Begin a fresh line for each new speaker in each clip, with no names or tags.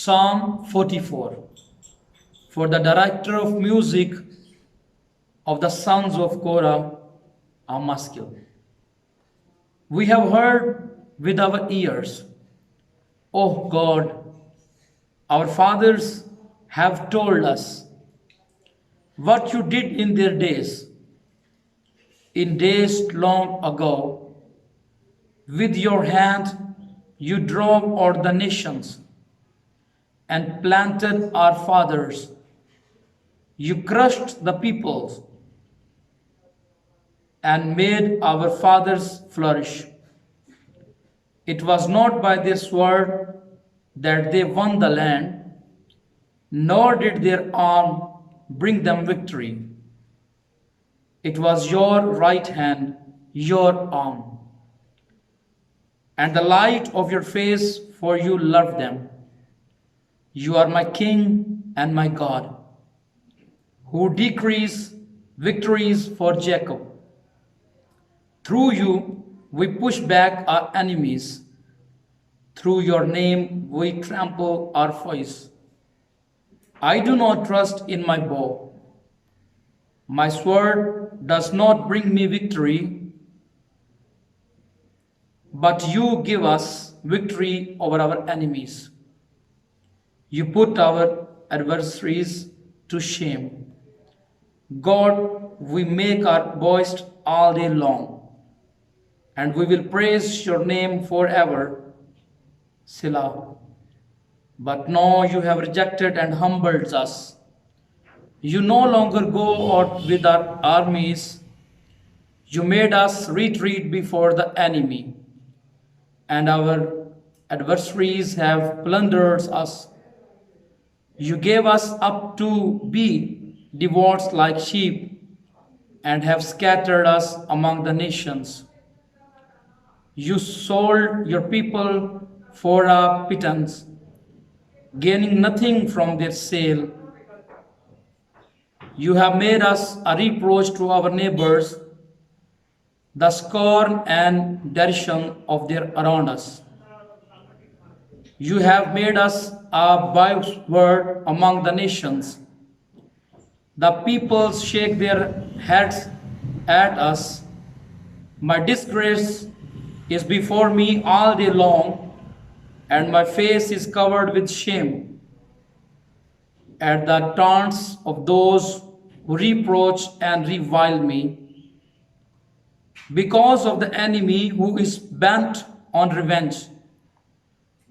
Psalm 44. For the director of music of the sons of Korah are masculine. We have heard with our ears, O God, our fathers have told us what you did in their days. In days long ago, with your hand you drove out the nations and planted our fathers. You crushed the peoples and made our fathers flourish. It was not by their sword that they won the land, nor did their arm bring them victory. It was your right hand, your arm, and the light of your face, for you loved them. You are my King and my God, who decrees victories for Jacob. Through you we push back our enemies. Through your name we trample our foes. I do not trust in my bow. My sword does not bring me victory, but you give us victory over our enemies. You put our adversaries to shame. God, we make our boast all day long, and we will praise your name forever. Selah. But now you have rejected and humbled us. You no longer go out with our armies. You made us retreat before the enemy, and our adversaries have plundered us. You gave us up to be devoured like sheep, and have scattered us among the nations. You sold your people for a pittance, gaining nothing from their sale. You have made us a reproach to our neighbors, the scorn and derision of their around us. You have made us a byword among the nations. The peoples shake their heads at us. My disgrace is before me all day long, and my face is covered with shame at the taunts of those who reproach and revile me. Because of the enemy who is bent on revenge,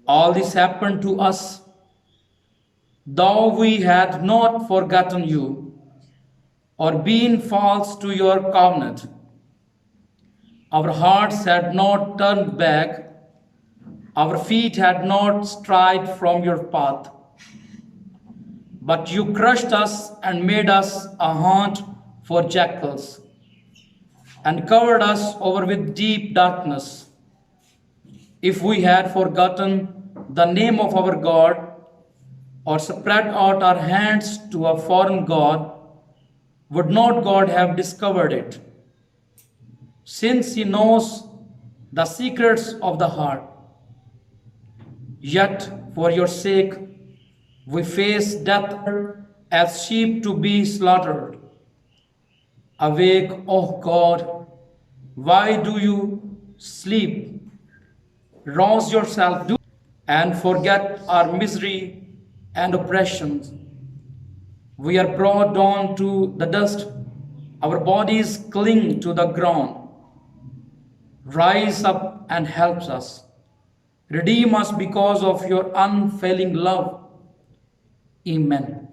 all this happened to us, though we had not forgotten you or been false to your covenant. Our hearts had not turned back, our feet had not strayed from your path. But you crushed us and made us a haunt for jackals, and covered us over with deep darkness. If we had forgotten the name of our God, or spread out our hands to a foreign God, would not God have discovered it? Since he knows the secrets of the heart. Yet for your sake we face death as sheep to be slaughtered. Awake, O God, why do you sleep? Rouse yourself and forget our misery and oppressions. We are brought down to the dust, our bodies cling to the ground. Rise up and help us. Redeem us because of your unfailing love. Amen.